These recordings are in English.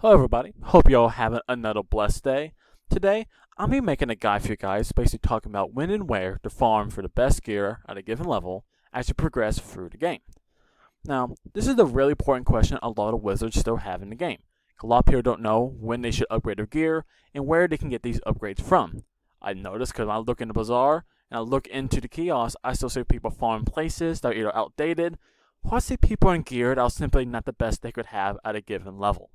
Hello everybody, hope you all having another blessed day. Today, I'm going to be making a guide for you guys, basically talking about when and where to farm for the best gear at a given level as you progress through the game. Now, this is a really important question a lot of wizards still have in the game. A lot of people don't know when they should upgrade their gear and where they can get these upgrades from. I noticed because when I look in the bazaar and I look into the kiosks, I still see people farm places that are either outdated, or I see people in gear that are simply not the best they could have at a given level.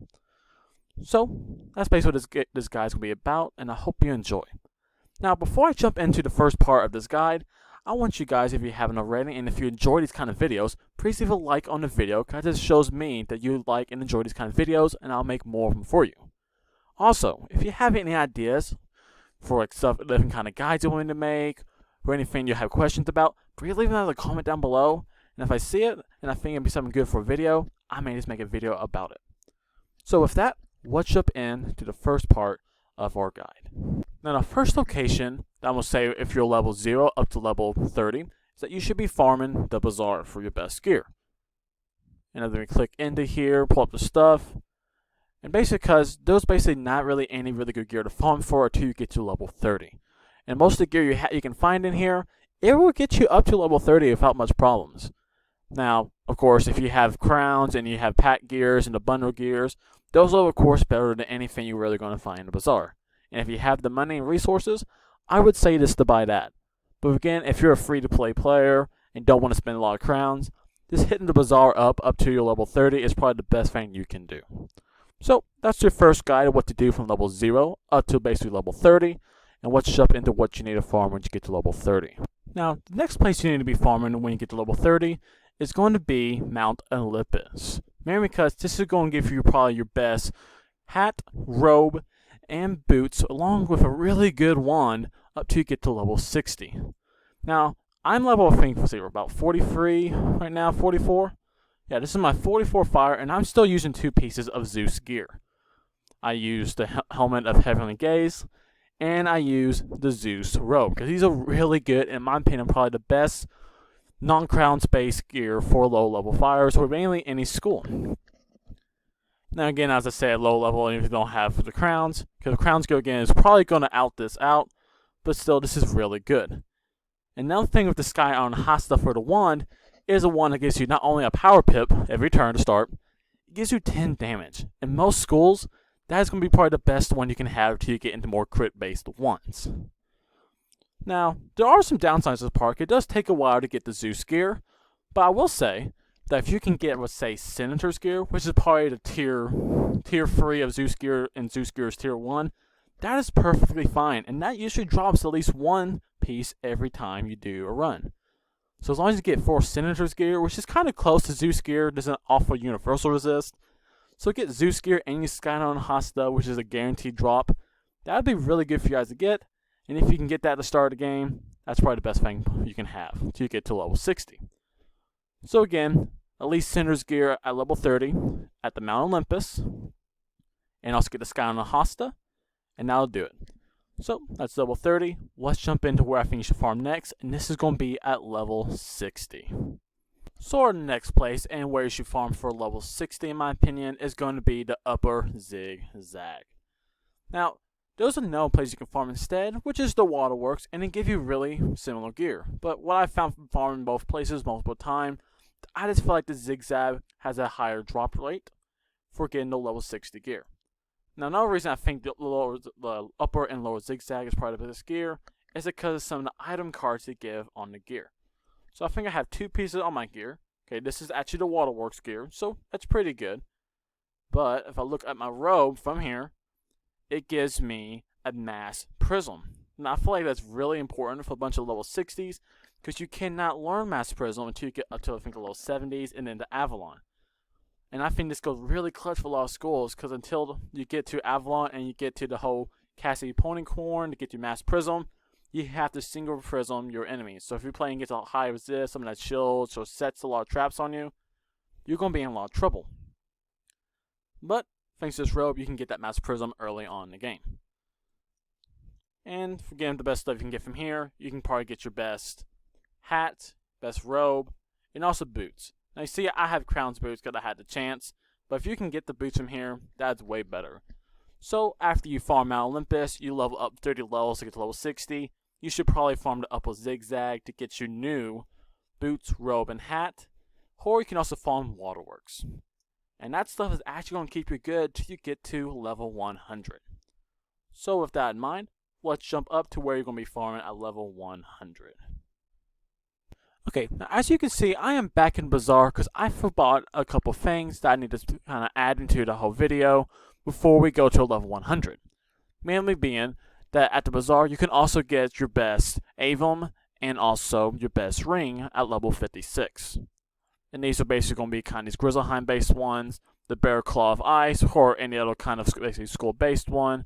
So, that's basically what this guide is going to be about, and I hope you enjoy. Now, before I jump into the first part of this guide, I want you guys, if you haven't already, and if you enjoy these kind of videos, please leave a like on the video, because this shows me that you like and enjoy these kind of videos, and I'll make more of them for you. Also, if you have any ideas for different kind of guides you want me to make, or anything you have questions about, please leave another comment down below, and if I see it, and I think it'd be something good for a video, I may just make a video about it. So with that, let's jump into the first part of our guide. Now, the first location that I'm going to say if you're level 0 up to level 30 is that you should be farming the bazaar for your best gear. And then we click into here, pull up the stuff, and basically because there's basically not really any really good gear to farm for until you get to level 30. And most of the gear you can find in here, it will get you up to level 30 without much problems. Now, of course, if you have crowns and you have pack gears and the bundle gears, those are, of course, better than anything you're really going to find in the bazaar. And if you have the money and resources, I would say just to buy that. But again, if you're a free-to-play player and don't want to spend a lot of crowns, just hitting the bazaar up to your level 30 is probably the best thing you can do. So, that's your first guide of what to do from level 0 up to basically level 30, and let's jump into what you need to farm when you get to level 30. Now, the next place you need to be farming when you get to level 30 is going to be Mount Olympus. Mainly because this is going to give you probably your best hat, robe, and boots, along with a really good wand up till you get to level 60. Now, I'm level, I think, about 43 right now, 44. Yeah, this is my 44 fire, and I'm still using 2 pieces of Zeus gear. I use the helmet of Heavenly Gaze, and I use the Zeus robe, because these are really good, in my opinion, probably the best non-crown space gear for low-level fires, or mainly any school. Now again, as I said, low level, and if you don't have the crowns, because the crowns gear again is probably going to out this out, but still, this is really good. Another thing with the Sky Iron Hasta for the wand is a wand that gives you not only a power pip every turn to start, it gives you 10 damage. In most schools, that is going to be probably the best one you can have until you get into more crit-based ones. Now, there are some downsides to this park. It does take a while to get the Zeus gear, but I will say that if you can get, let's say, Senator's gear, which is probably the tier 3 of Zeus gear, and Zeus gear is tier 1, that is perfectly fine, and that usually drops at least 1 piece every time you do a run. So as long as you get 4 Senator's gear, which is kind of close to Zeus gear, doesn't offer universal resist, so get Zeus gear and you Sky Iron Hasta, which is a guaranteed drop, that would be really good for you guys to get. And if you can get that at the start of the game, that's probably the best thing you can have until you get to level 60. So again, at least Senator's gear at level 30 at the Mount Olympus. And also get the Sky Iron Hasta. And that'll do it. So that's level 30. Let's jump into where I think you should farm next. And this is going to be at level 60. So our next place and where you should farm for level 60 in my opinion is going to be the Upper Zigzag. Now, there's another place you can farm instead, which is the Waterworks, and it gives you really similar gear. But what I found from farming both places multiple times, I just feel like the Zigzag has a higher drop rate for getting the level 60 gear. Now, another reason I think the Upper and Lower Zigzag is probably the best gear is because of some of the item cards they give on the gear. So I think I have 2 pieces on my gear. Okay, this is actually the Waterworks gear, so that's pretty good. But if I look at my robe from here, it gives me a Mass Prism. Now, I feel like that's really important for a bunch of level 60s, because you cannot learn Mass Prism until you get up to, I think, the level 70s, and then the Avalon. And I think this goes really clutch for a lot of schools, because until you get to Avalon and you get to the whole Cassidy Ponycorn to get your Mass Prism, you have to single prism your enemies. So if you're playing against a high resist, something that shields or sets a lot of traps on you, you're going to be in a lot of trouble. But thanks to this robe, you can get that Mass Prism early on in the game. And again, the best stuff you can get from here, you can probably get your best hat, best robe, and also boots. Now you see, I have Crown's boots because I had the chance, But if you can get the boots from here, that's way better. So after you farm Mount Olympus, you level up 30 levels to get to level 60. You should probably farm the Upper Zigzag to get you new boots, robe, and hat. Or you can also farm Waterworks. And that stuff is actually going to keep you good till you get to level 100. So with that in mind, let's jump up to where you're going to be farming at level 100. Okay, now as you can see, I am back in Bazaar because I forgot a couple things that I need to kind of add into the whole video before we go to level 100. Mainly being that at the Bazaar, you can also get your best Avum and also your best ring at level 56. And these are basically going to be kind of these Grizzleheim based ones, the Bear Claw of Ice, or any other kind of basically school based one.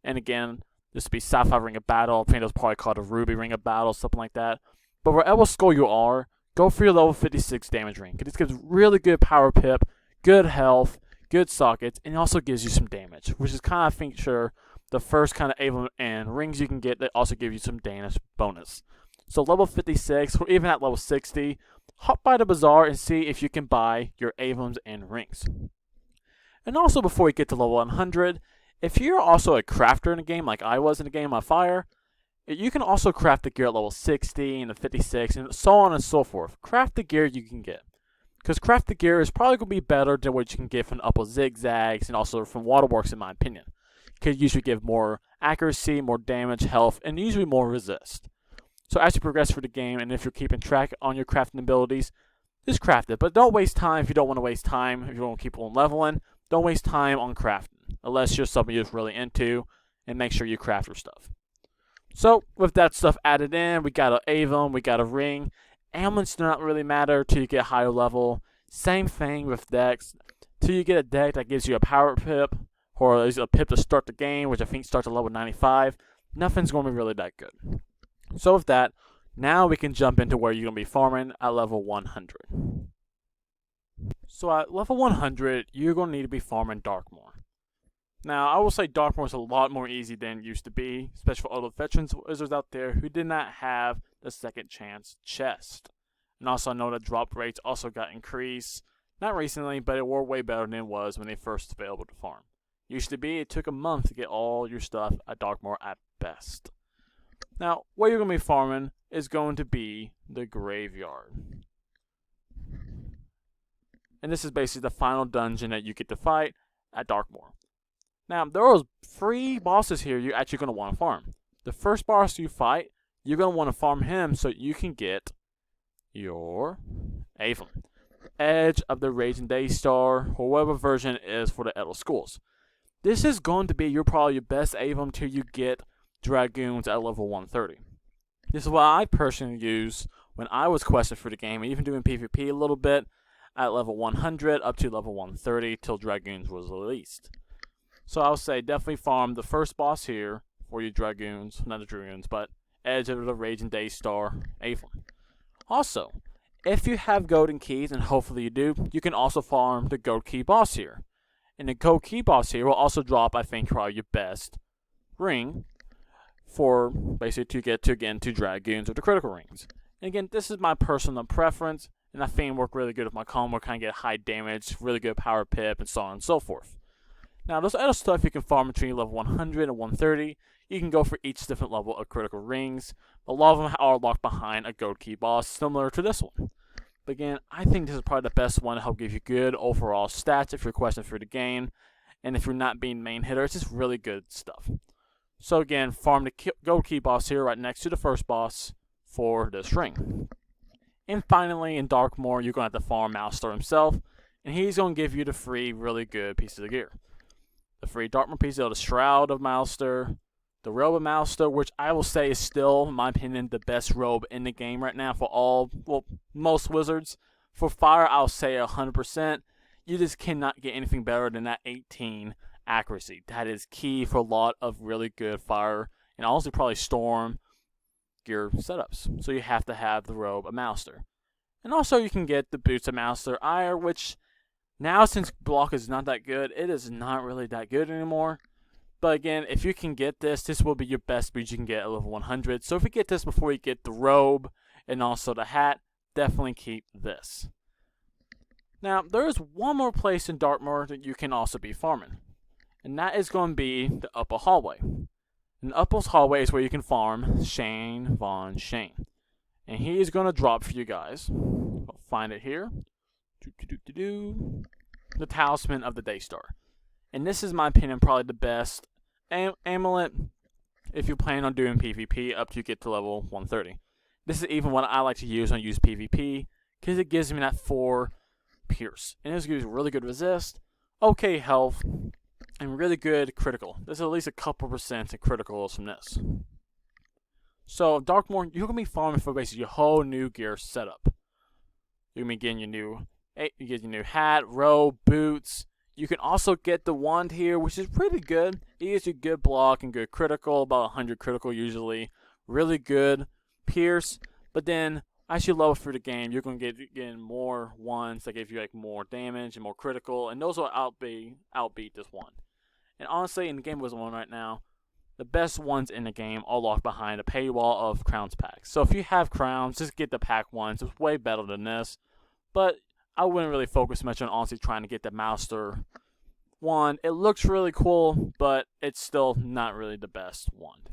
And again, this would be Sapphire Ring of Battle, I think it was probably called a Ruby Ring of Battle, something like that. But wherever school you are, go for your level 56 damage ring. This gives really good power pip, good health, good sockets, and it also gives you some damage, which is kind of, I think, sure, the first kind of Avum and rings you can get that also give you some damage bonus. So level 56, or even at level 60, hop by the Bazaar and see if you can buy your Avums and rings. And also before you get to level 100, if you're also a crafter in a game like I was in a game on Fire, you can also craft the gear at level 60 and the 56 and so on and so forth. Craft the gear you can get. Because craft the gear is probably going to be better than what you can get from Upper Zigzags and also from Waterworks in my opinion. It could usually give more accuracy, more damage, health, and usually more resist. So as you progress through the game and if you're keeping track on your crafting abilities, just craft it. But don't waste time if you don't want to waste time. If you want to keep on leveling, don't waste time on crafting. Unless you're something you're really into, and make sure you craft your stuff. So, with that stuff added in, we got an Avum, we got a ring. Ailments do not really matter till you get higher level. Same thing with decks. Till you get a deck that gives you a power pip, or at least a pip to start the game, which I think starts at level 95, nothing's going to be really that good. So with that, now we can jump into where you're going to be farming at level 100. So at level 100, you're going to need to be farming Darkmoor. Now, I will say Darkmoor is a lot more easy than it used to be, especially for all the veterans wizards out there who did not have the second chance chest. And also, I know that drop rates also got increased. Not recently, but it were way better than it was when they first available to farm. Used to be, it took a month to get all your stuff at Darkmoor at best. Now, what you're going to be farming is going to be the Graveyard. And this is basically the final dungeon that you get to fight at Darkmoor. Now, there are 3 bosses here you're actually going to want to farm. The first boss you fight, you're going to want to farm him so you can get your Avum. Edge of the Raging Daystar, or whatever version it is for the Edel Schools. This is going to be probably your best Avum till you get Dragoons at level 130. This is what I personally use when I was questing for the game, and even doing PvP a little bit at level 100 up to level 130 till Dragoons was released. So I'll say definitely farm the first boss here for your Dragoons, not the Dragoons, but Edge of the Raging Daystar, Avum. Also, if you have golden keys, and hopefully you do, you can also farm the gold key boss here. And the gold key boss here will also drop, I think, probably your best ring for basically to get to again 2 Dragoons or the critical rings. And again, this is my personal preference, and I think it work really good with my combo, kind of get high damage, really good power pip, and so on and so forth. Now, there's other stuff you can farm between level 100 and 130. You can go for each different level of critical rings. A lot of them are locked behind a gold key boss, similar to this one. But again, I think this is probably the best one to help give you good overall stats if you're questing through the game. And if you're not being main hitter, it's just really good stuff. So again, farm the gold key boss here right next to the first boss for this ring. And finally, in Darkmoor, you're going to have to farm Malster himself. And he's going to give you the 3 really good pieces of gear. The 3 Darkmoor pieces are the Shroud of Malster, the Robe of Malster, which I will say is still, in my opinion, the best robe in the game right now for all, well, most wizards. For Fire, I'll say 100%. You just cannot get anything better than that 18 accuracy. That is key for a lot of really good Fire, and also probably Storm gear setups. So you have to have the Robe of Malster. And also you can get the Boots of Malster Ire, which now since block is not that good, it is not really that good anymore. But again, if you can get this, this will be your best boots you can get at level 100. So if you get this before you get the robe and also the hat, definitely keep this. Now, there is one more place in Dartmoor that you can also be farming, and that is going to be the upper hallway. And the upper hallway is where you can farm Shane Von Shane. And he is going to drop for you guys. I'll find it here. The Talisman of the Daystar. And this is, in my opinion, probably the best amulet if you plan on doing PvP up to you get to level 130. This is even what I like to use when I use PvP, because it gives me that 4 pierce. And this gives you really good resist, okay health, and really good critical. There's at least a couple percent in criticals from this. So Dartmoor, you're going to be farming for basically your whole new gear setup. You're going to be getting your new hat, robe, boots. You can also get the wand here, which is pretty good. It gives you good block and good critical, about 100 critical usually. Really good pierce. But then, as you level through the game, you're going to get more wands that give you like more damage and more critical. And those will outbeat this one. And honestly, in the game Wizard101 right now, the best ones in the game are locked behind a paywall of crowns packs. So if you have crowns, just get the pack ones. It's way better than this. But I wouldn't really focus much on honestly trying to get the Master wand. It looks really cool, but it's still not really the best wand.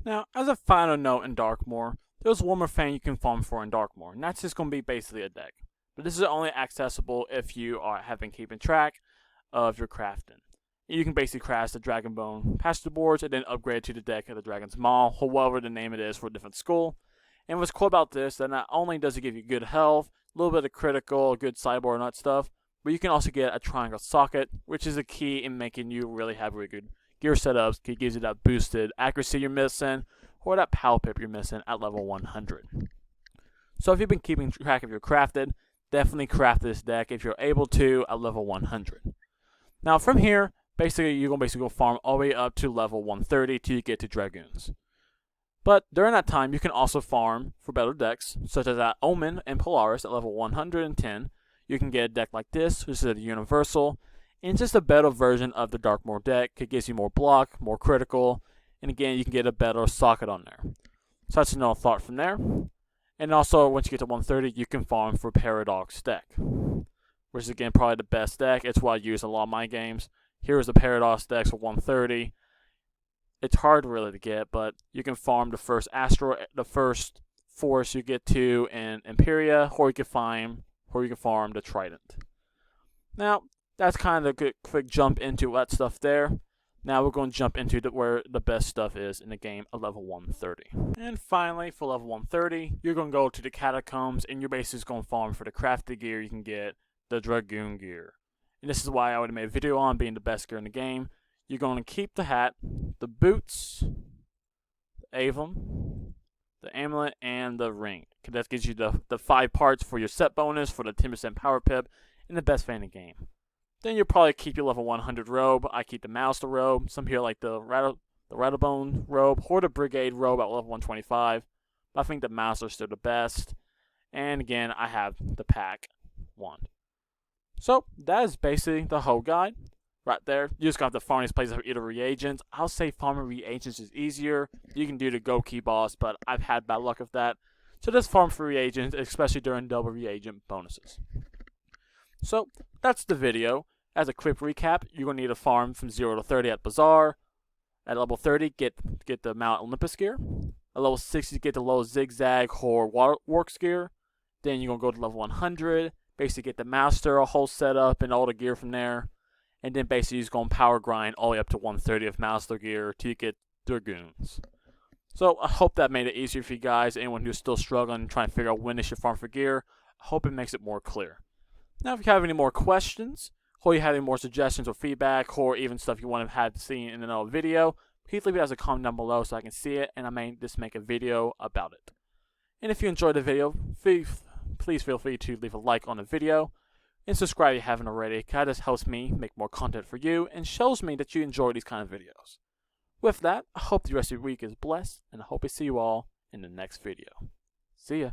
Now, as a final note in Dartmoor, there's one more thing you can farm for in Dartmoor, and that's just going to be basically a deck. But this is only accessible if you have been keeping track of your crafting. You can basically craft the Dragon Bone Pasture boards and then upgrade to the deck of the Dragon's Maw, however the name it is for a different school. And what's cool about this, that not only does it give you good health, a little bit of critical, good sideboard and that stuff, but you can also get a triangle socket, which is a key in making you really have really good gear setups. It gives you that boosted accuracy you're missing, or that power pip you're missing at level 100. So if you've been keeping track of your crafted, definitely craft this deck if you're able to at level 100. Now from here, basically you're going to go farm all the way up to level 130 till you get to Dragoons. But during that time, you can also farm for better decks, such as that Omen and Polaris at level 110. You can get a deck like this, which is a Universal, and just a better version of the Dartmoor deck. It gives you more block, more critical, and again, you can get a better socket on there. So that's another thought from there. And also, once you get to 130, you can farm for Paradox deck, which is again probably the best deck. It's what I use in a lot of my games. Here's the Paradox decks for 130. It's hard really to get, but you can farm the first force you get to in Imperia, or you can farm the Trident. Now, that's kind of a quick jump into that stuff there. Now we're going to jump into where the best stuff is in the game at level 130. And finally, for level 130, you're going to go to the Catacombs, and you're basically going to farm for the crafted gear you can get, the Dragoon gear. And this is why I would have made a video on being the best gear in the game. You're going to keep the hat, the boots, the Avum, the amulet, and the ring. That gives you the 5 parts for your set bonus, for the 10% power pip, and the best thing in the game. Then you'll probably keep your level 100 robe. I keep the Master robe. Some people like the Rattlebone robe, or the Brigade robe at level 125. But I think the Master is still the best. And again, I have the pack wand. So that is basically the whole guide. Right there, you just got to farm these places for either reagents. I'll say farming reagents is easier. You can do the Go Key boss, but I've had bad luck with that. So just farm for reagents, especially during double reagent bonuses. So that's the video. As a quick recap, you're going to need to farm from 0 to 30 at Bazaar. At level 30, get the Mount Olympus gear. At level 60, get the low Zigzag or Works gear. Then you're going to go to level 100, basically get the Master, a whole setup, and all the gear from there. And then basically you're just going to power grind all the way up to 130 of Master gear till you get Dragoons. So I hope that made it easier for you guys. Anyone who's still struggling, trying to figure out when they should farm for gear, I hope it makes it more clear. Now if you have any more questions, or you have any more suggestions or feedback, or even stuff you want to have seen in another video, please leave it as a comment down below so I can see it, and I may just make a video about it. And if you enjoyed the video, please feel free to leave a like on the video. And subscribe if you haven't already, because this helps me make more content for you and shows me that you enjoy these kind of videos. With that, I hope the rest of your week is blessed, and I hope I see you all in the next video. See ya.